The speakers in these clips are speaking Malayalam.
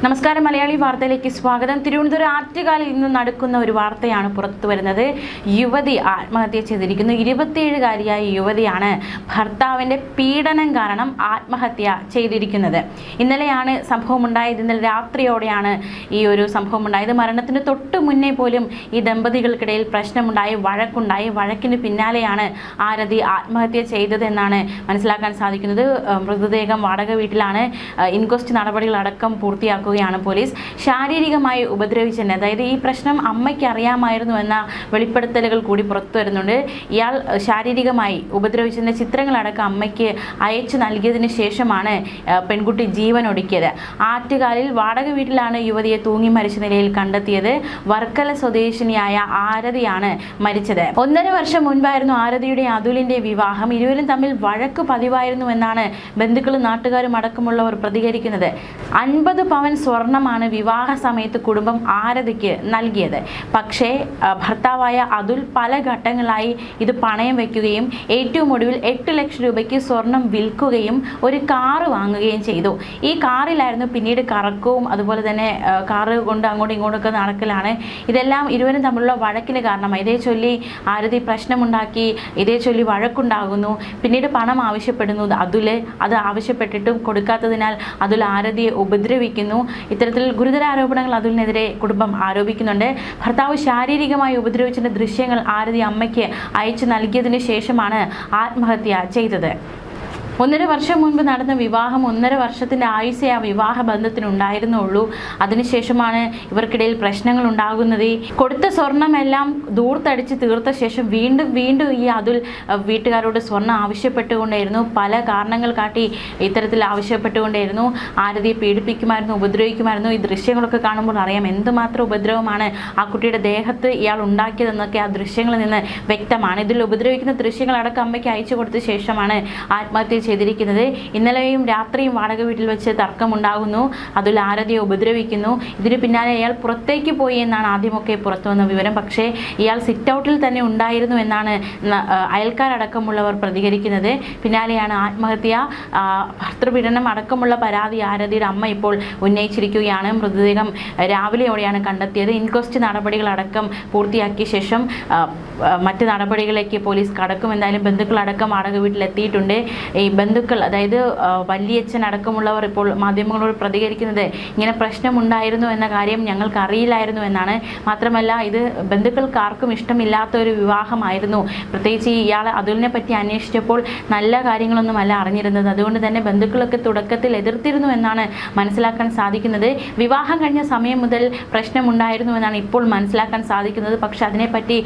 നമസ്കാരം, മലയാളി വാർത്തയിലേക്ക് സ്വാഗതം. തിരുവനന്തപുരം ആറ്റുകാലിൽ ഇന്ന് നടക്കുന്ന ഒരു വാർത്തയാണ് പുറത്തു വരുന്നത്. യുവതി ആത്മഹത്യ ചെയ്തിരിക്കുന്നു. 27-കാരിയായ യുവതിയാണ് ഭർത്താവിൻ്റെ പീഡനം കാരണം ആത്മഹത്യ ചെയ്തിരിക്കുന്നത്. ഇന്നലെയാണ് സംഭവം ഉണ്ടായത്. ഇന്നലെ രാത്രിയോടെയാണ് ഈ ഒരു സംഭവം ഉണ്ടായത്. മരണത്തിന് തൊട്ട് മുന്നേ പോലും ഈ ദമ്പതികൾക്കിടയിൽ പ്രശ്നമുണ്ടായി, വഴക്കുണ്ടായി. വഴക്കിന് പിന്നാലെയാണ് ആരതി ആത്മഹത്യ ചെയ്തതെന്നാണ് മനസ്സിലാക്കാൻ സാധിക്കുന്നത്. മൃതദേഹം വാടക വീട്ടിലാണ്. ഇൻക്വസ്റ്റ് നടപടികളടക്കം പൂർത്തിയാക്കുക പോലീസ്. ശാരീരികമായി ഉപദ്രവിച്ചെന്ന്, അതായത് ഈ പ്രശ്നം അമ്മയ്ക്ക് അറിയാമായിരുന്നു എന്ന വെളിപ്പെടുത്തലുകൾ കൂടി പുറത്തു വരുന്നുണ്ട്. ഇയാൾ ശാരീരികമായി ഉപദ്രവിച്ചതിൻ്റെ ചിത്രങ്ങളടക്കം അമ്മയ്ക്ക് അയച്ചു നൽകിയതിന് ശേഷമാണ് പെൺകുട്ടി ജീവനൊടുക്കിയത്. ആറ്റുകാലിൽ വാടക വീട്ടിലാണ് യുവതിയെ തൂങ്ങി മരിച്ച നിലയിൽ കണ്ടെത്തിയത്. വർക്കല സ്വദേശിനിയായ ആരതിയാണ് മരിച്ചത്. 1.5 വർഷം മുൻപായിരുന്നു ആരതിയുടെ അതുലിൻ്റെ വിവാഹം. ഇരുവരും തമ്മിൽ വഴക്ക് പതിവായിരുന്നുവെന്നാണ് ബന്ധുക്കളും നാട്ടുകാരും അടക്കമുള്ളവർ പ്രതികരിക്കുന്നത്. 50 പവൻ സ്വർണമാണ് വിവാഹ സമയത്ത് കുടുംബം ആരതിക്ക് നൽകിയത്. പക്ഷേ ഭർത്താവായ അതുൽ പല ഘട്ടങ്ങളായി ഇത് പണയം വയ്ക്കുകയും ഏറ്റവും ഒടുവിൽ 8 ലക്ഷം രൂപയ്ക്ക് സ്വർണം വിൽക്കുകയും ഒരു കാറ് വാങ്ങുകയും ചെയ്തു. ഈ കാറിലായിരുന്നു പിന്നീട് കറക്കവും അതുപോലെ തന്നെ കാറ് കൊണ്ട് അങ്ങോട്ടും ഇങ്ങോട്ടൊക്കെ നടക്കലാണ്. ഇതെല്ലാം ഇരുവരും തമ്മിലുള്ള വഴക്കിന് കാരണമായി. ഇതേ ചൊല്ലി ആരതി പ്രശ്നമുണ്ടാക്കി, ഇതേ ചൊല്ലി വഴക്കുണ്ടാകുന്നു. പിന്നീട് പണം ആവശ്യപ്പെടുന്നു അതുൽ. അത് ആവശ്യപ്പെട്ടിട്ടും കൊടുക്കാത്തതിനാൽ അതുൽ ആരതിയെ ഉപദ്രവിക്കുന്നു. ഇത്തരത്തിൽ ഗുരുതര ആരോപണങ്ങൾ അതുലിനെതിരെ കുടുംബം ആരോപിക്കുന്നുണ്ട്. ഭർത്താവ് ശാരീരികമായി ഉപദ്രവിച്ചതിൻ്റെ ദൃശ്യങ്ങൾ ആരതി അമ്മയ്ക്ക് അയച്ചു നൽകിയതിന് ശേഷമാണ് ആത്മഹത്യ ചെയ്തത്. 1.5 വർഷം മുൻപ് നടന്ന വിവാഹം 1.5 വർഷത്തിൻ്റെ ആയുസ്സേ ആ വിവാഹ ബന്ധത്തിനുണ്ടായിരുന്നുള്ളൂ. അതിനുശേഷമാണ് ഇവർക്കിടയിൽ പ്രശ്നങ്ങൾ ഉണ്ടാകുന്നത്. കൊടുത്ത സ്വർണമെല്ലാം ദൂർത്തടിച്ച് തീർത്ത ശേഷം വീണ്ടും ഈ അതുൽ വീട്ടുകാരോട് സ്വർണ്ണം ആവശ്യപ്പെട്ടുകൊണ്ടേയിരുന്നു. പല കാരണങ്ങൾ കാട്ടി ഇത്തരത്തിൽ ആവശ്യപ്പെട്ടുകൊണ്ടേയിരുന്നു. ആരതിയെ പീഡിപ്പിക്കുമായിരുന്നു, ഉപദ്രവിക്കുമായിരുന്നു. ഈ ദൃശ്യങ്ങളൊക്കെ കാണുമ്പോൾ അറിയാം എന്തുമാത്രം ഉപദ്രവമാണ് ആ കുട്ടിയുടെ ദേഹത്ത് ഇയാൾ ഉണ്ടാക്കിയതെന്നൊക്കെ ആ ദൃശ്യങ്ങളിൽ നിന്ന് വ്യക്തമാണ്. ഇതിൽ ഉപദ്രവിക്കുന്ന ദൃശ്യങ്ങളടക്കം അമ്മയ്ക്ക് അയച്ചു കൊടുത്ത ശേഷമാണ് ആത്മഹത്യ ചെയ്തിരിക്കുന്നത്. ഇന്നലെയും രാത്രിയും വാടക വീട്ടിൽ വെച്ച് തർക്കമുണ്ടാകുന്നു. അതിൽ ആരതിയെ ഉപദ്രവിക്കുന്നു. ഇതിന് പിന്നാലെ ഇയാൾ പുറത്തേക്ക് പോയി എന്നാണ് ആദ്യമൊക്കെ പുറത്തു വന്ന വിവരം. പക്ഷേ ഇയാൾ സിറ്റ് ഔട്ടിൽ തന്നെ ഉണ്ടായിരുന്നു എന്നാണ് അയൽക്കാരടക്കമുള്ളവർ പ്രതികരിക്കുന്നത്. പിന്നാലെയാണ് ആത്മഹത്യ. ഭർത്തൃപീഡനം അടക്കമുള്ള പരാതി ആരതിയുടെ അമ്മ ഇപ്പോൾ ഉന്നയിച്ചിരിക്കുകയാണ്. മൃതദേഹം രാവിലെയോടെയാണ് കണ്ടെത്തിയത്. ഇൻക്വസ്റ്റ് നടപടികളടക്കം പൂർത്തിയാക്കിയ ശേഷം മറ്റ് നടപടികളിലേക്ക് പോലീസ് കടക്കും. എന്തായാലും ബന്ധുക്കളടക്കം വാടക വീട്ടിലെത്തിയിട്ടുണ്ട്. ഈ ബന്ധുക്കൾ, അതായത് വല്യച്ഛൻ അടക്കമുള്ളവർ ഇപ്പോൾ മാധ്യമങ്ങളോട് പ്രതികരിക്കുന്നത് ഇങ്ങനെ പ്രശ്നമുണ്ടായിരുന്നു എന്ന കാര്യം ഞങ്ങൾക്ക് അറിയില്ലായിരുന്നു എന്നാണ്. മാത്രമല്ല ഇത് ബന്ധുക്കൾക്ക് ആർക്കും ഇഷ്ടമില്ലാത്ത ഒരു വിവാഹമായിരുന്നു. പ്രത്യേകിച്ച് ഇയാൾ അതുലിനെ പറ്റി അന്വേഷിച്ചപ്പോൾ നല്ല കാര്യങ്ങളൊന്നുമല്ല അറിഞ്ഞിരുന്നത്. അതുകൊണ്ട് തന്നെ ബന്ധുക്കളൊക്കെ തുടക്കത്തിൽ എതിർത്തിരുന്നു എന്നാണ് മനസ്സിലാക്കാൻ സാധിക്കുന്നത്. വിവാഹം കഴിഞ്ഞ സമയം മുതൽ പ്രശ്നമുണ്ടായിരുന്നു എന്നാണ് ഇപ്പോൾ മനസ്സിലാക്കാൻ സാധിക്കുന്നത്. പക്ഷെ അതിനെപ്പറ്റി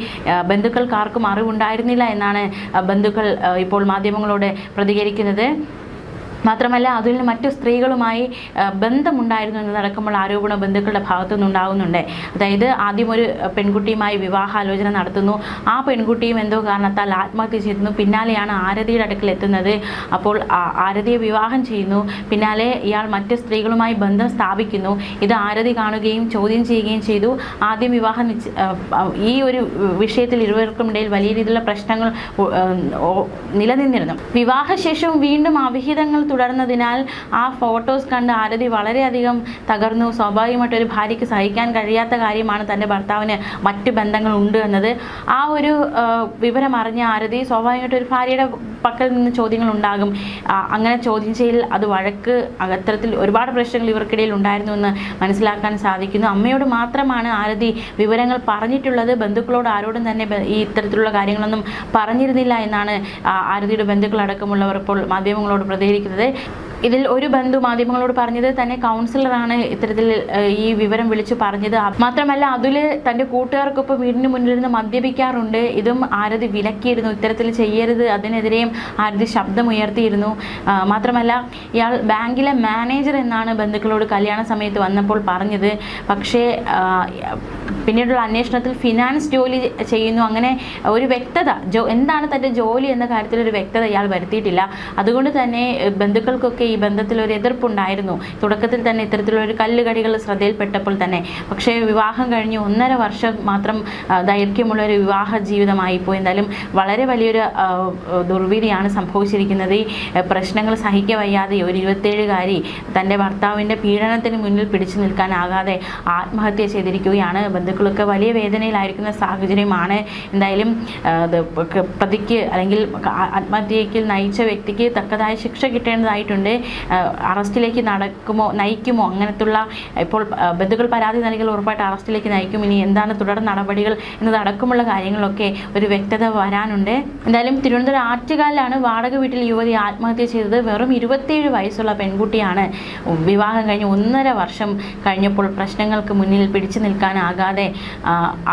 ബന്ധുക്കൾക്ക് ആർക്കും അറിവുണ്ടായിരുന്നില്ല എന്നാണ് ബന്ധുക്കൾ ഇപ്പോൾ മാധ്യമങ്ങളോട് പ്രതികരിക്കുന്നത്. മാത്രമല്ല അതുലിന് മറ്റു സ്ത്രീകളുമായി ബന്ധമുണ്ടായിരുന്നു എന്നതടക്കമുള്ള ആരോപണം ബന്ധുക്കളുടെ ഭാഗത്തു നിന്നുണ്ടാകുന്നുണ്ട്. അതായത് ആദ്യം ഒരു പെൺകുട്ടിയുമായി വിവാഹാലോചന നടത്തുന്നു. ആ പെൺകുട്ടിയും എന്തോ കാരണത്താൽ ആത്മഹത്യ ചെയ്യുന്നു. പിന്നാലെയാണ് ആരതിയുടെ അടുക്കൽ എത്തുന്നത്. അപ്പോൾ ആരതിയെ വിവാഹം ചെയ്യുന്നു. പിന്നാലെ ഇയാൾ മറ്റ് സ്ത്രീകളുമായി ബന്ധം സ്ഥാപിക്കുന്നു. ഇത് ആരതി കാണുകയും ചോദ്യം ചെയ്യുകയും ചെയ്തു. ആദ്യം വിവാഹം ഈ ഒരു വിഷയത്തിൽ ഇരുവർക്കും ഇടയിൽ വലിയ രീതിയിലുള്ള പ്രശ്നങ്ങൾ നിലനിന്നിരുന്നു. വിവാഹശേഷവും വീണ്ടും അവിഹിതങ്ങൾ തുടർന്നതിനാൽ ആ ഫോട്ടോസ് കണ്ട് ആരതി വളരെയധികം തകർന്നു. സ്വാഭാവികമായിട്ട് ഒരു ഭാര്യയ്ക്ക് സഹിക്കാൻ കഴിയാത്ത കാര്യമാണ് തൻ്റെ ഭർത്താവിന് മറ്റ് ബന്ധങ്ങൾ ഉണ്ട് എന്നത്. ആ ഒരു വിവരം അറിഞ്ഞ ആരതി സ്വാഭാവികമായിട്ട് ഒരു ഭാര്യയുടെ പക്കൽ നിന്ന് ചോദ്യങ്ങൾ ഉണ്ടാകും. അങ്ങനെ ചോദ്യം ചെയ്യൽ, അത് വഴക്ക്, അത്തരത്തിൽ ഒരുപാട് പ്രശ്നങ്ങൾ ഇവർക്കിടയിൽ ഉണ്ടായിരുന്നു എന്ന് മനസ്സിലാക്കാൻ സാധിക്കുന്നു. അമ്മയോട് മാത്രമാണ് ആരതി വിവരങ്ങൾ പറഞ്ഞിട്ടുള്ളത്. ബന്ധുക്കളോട് ആരോടും തന്നെ ഈ ഇത്തരത്തിലുള്ള കാര്യങ്ങളൊന്നും പറഞ്ഞിരുന്നില്ല എന്നാണ് ആരതിയുടെ ബന്ധുക്കളടക്കമുള്ളവർ ഇപ്പോൾ മാധ്യമങ്ങളോട് പ്രതികരിക്കുന്നത്. ഇതിൽ ഒരു ബന്ധു മാധ്യമങ്ങളോട് പറഞ്ഞത് തന്നെ കൗൺസിലറാണ് ഇത്തരത്തിൽ ഈ വിവരം വിളിച്ചു പറഞ്ഞത്. മാത്രമല്ല അതിൽ തൻ്റെ കൂട്ടുകാർക്കൊപ്പം വീടിന് മുന്നിലിരുന്ന് മദ്യപിക്കാറുണ്ട്. ഇതും ആരതി വിലക്കിയിരുന്നു. ഇത്തരത്തിൽ ചെയ്യരുത്, അതിനെതിരെയും ആരതി ശബ്ദമുയർത്തിയിരുന്നു. മാത്രമല്ല ഇയാൾ ബാങ്കിലെ മാനേജർ എന്നാണ് ബന്ധുക്കളോട് കല്യാണ സമയത്ത് വന്നപ്പോൾ പറഞ്ഞത്. പക്ഷേ പിന്നീടുള്ള അന്വേഷണത്തിൽ ഫിനാൻസ് ജോലി ചെയ്യുന്നു. അങ്ങനെ ഒരു വ്യക്തത എന്താണ് തൻ്റെ ജോലി എന്ന കാര്യത്തിൽ ഒരു വ്യക്തത ഇയാൾ വരുത്തിയിട്ടില്ല. അതുകൊണ്ട് തന്നെ ബന്ധുക്കൾക്കൊക്കെ ഈ ബന്ധത്തിൽ ഒരു എതിർപ്പുണ്ടായിരുന്നു. തുടക്കത്തിൽ തന്നെ ഇത്തരത്തിലൊരു കല്ലുകടികൾ ശ്രദ്ധയിൽപ്പെട്ടപ്പോൾ തന്നെ. പക്ഷേ വിവാഹം കഴിഞ്ഞ് 1.5 വർഷം മാത്രം ദൈർഘ്യമുള്ള ഒരു വിവാഹ ജീവിതമായിപ്പോയി. എന്തായാലും വളരെ വലിയൊരു ദുർവിധിയാണ് സംഭവിച്ചിരിക്കുന്നത്. ഈ പ്രശ്നങ്ങൾ സഹിക്കവയ്യാതെ ഒരു 27-കാരി തൻ്റെ ഭർത്താവിൻ്റെ പീഡനത്തിന് മുന്നിൽ പിടിച്ചു നിൽക്കാനാകാതെ ആത്മഹത്യ ചെയ്തിരിക്കുകയാണ്. ബന്ധുക്കളൊക്കെ വലിയ വേദനയിലായിരിക്കുന്ന സാഹചര്യമാണ്. എന്തായാലും പ്രതിക്ക് അല്ലെങ്കിൽ ആത്മഹത്യയ്ക്ക് നയിച്ച വ്യക്തിക്ക് തക്കതായ ശിക്ഷ കിട്ടേണ്ടതായിട്ടുണ്ട്. അറസ്റ്റിലേക്ക് നയിക്കുമോ അങ്ങനത്തുള്ള ഇപ്പോൾ ബന്ധുക്കൾ പരാതി നൽകിയാൽ ഉറപ്പായിട്ട് അറസ്റ്റിലേക്ക് നയിക്കും. ഇനി എന്താണ് തുടർ നടപടികൾ എന്നതടക്കമുള്ള കാര്യങ്ങളൊക്കെ ഒരു വ്യക്തത വരാനുണ്ട്. എന്തായാലും തിരുവനന്തപുരം ആറ്റുകാലിലാണ് വാടക വീട്ടിൽ യുവതി ആത്മഹത്യ ചെയ്തത്. വെറും 27 വയസ്സുള്ള പെൺകുട്ടിയാണ് വിവാഹം കഴിഞ്ഞ് 1.5 വർഷം കഴിഞ്ഞപ്പോൾ പ്രശ്നങ്ങൾക്ക് മുന്നിൽ പിടിച്ചു നിൽക്കാനാകാതെ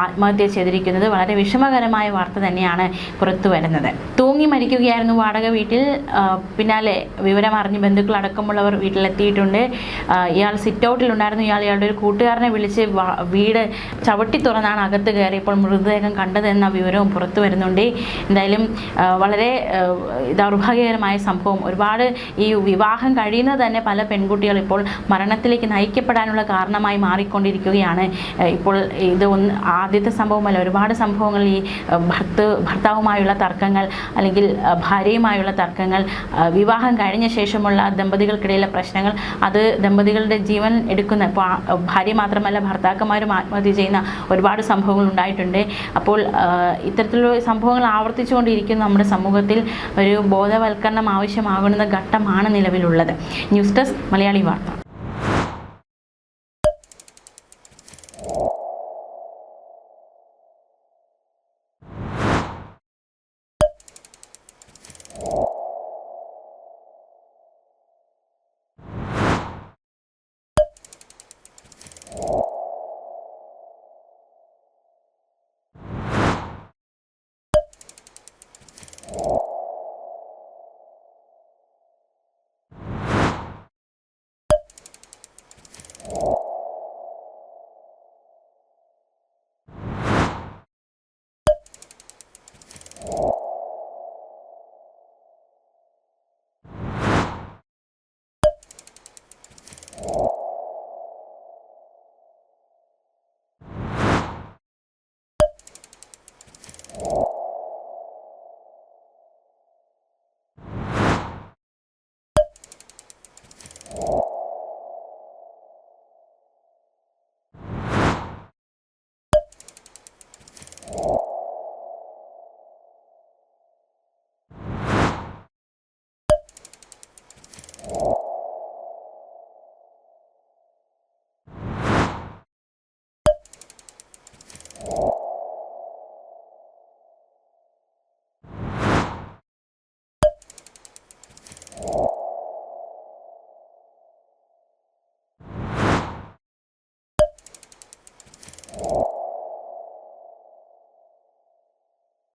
ആത്മഹത്യ ചെയ്തിരിക്കുന്നത്. വളരെ വിഷമകരമായ വാർത്ത തന്നെയാണ് പുറത്തു വരുന്നത്. തൂങ്ങി മരിക്കുകയായിരുന്നു വാടക വീട്ടിൽ. പിന്നാലെ വിവരം അറിഞ്ഞ് ബന്ധുക്കൾ അടക്കമുള്ളവർ വീട്ടിലെത്തിയിട്ടുണ്ട്. ഇയാൾ സിറ്റ് ഔട്ടിലുണ്ടായിരുന്നു. ഇയാളുടെ ഒരു കൂട്ടുകാരനെ വിളിച്ച് വീട് ചവിട്ടി തുറന്നാണ് അകത്ത് കയറിയപ്പോൾ മൃതദേഹം കണ്ടതെന്ന വിവരവും പുറത്തു വരുന്നുണ്ട്. എന്തായാലും വളരെ ദൗർഭാഗ്യകരമായ സംഭവം. ഒരുപാട് ഈ വിവാഹം കഴിയുന്നത് തന്നെ പല പെൺകുട്ടികൾ ഇപ്പോൾ മരണത്തിലേക്ക് നയിക്കപ്പെടാനുള്ള കാരണമായി മാറിക്കൊണ്ടിരിക്കുകയാണ്. ഇപ്പോൾ ഇത് ആദ്യത്തെ സംഭവമല്ല, ഒരുപാട് സംഭവങ്ങൾ ഈ ഭർത്താവുമായുള്ള തർക്കങ്ങൾ അല്ലെങ്കിൽ ഭാര്യയുമായുള്ള തർക്കങ്ങൾ, വിവാഹം കഴിഞ്ഞ ശേഷമുള്ള ദമ്പതികൾക്കിടയിലെ പ്രശ്നങ്ങൾ, അത് ദമ്പതികളുടെ ജീവൻ എടുക്കുന്ന, ഇപ്പോൾ ഭാര്യ മാത്രമല്ല ഭർത്താക്കന്മാരും ആത്മഹത്യ ചെയ്യുന്ന ഒരുപാട് സംഭവങ്ങൾ ഉണ്ടായിട്ടുണ്ട്. അപ്പോൾ ഇത്തരത്തിലുള്ള സംഭവങ്ങൾ ആവർത്തിച്ചുകൊണ്ടിരിക്കുന്ന നമ്മുടെ സമൂഹത്തിൽ ഒരു ബോധവൽക്കരണം ആവശ്യമാകുന്ന ഘട്ടമാണ് നിലവിലുള്ളത്. ന്യൂസ് ഡെസ്ക് മലയാളി വാർത്ത.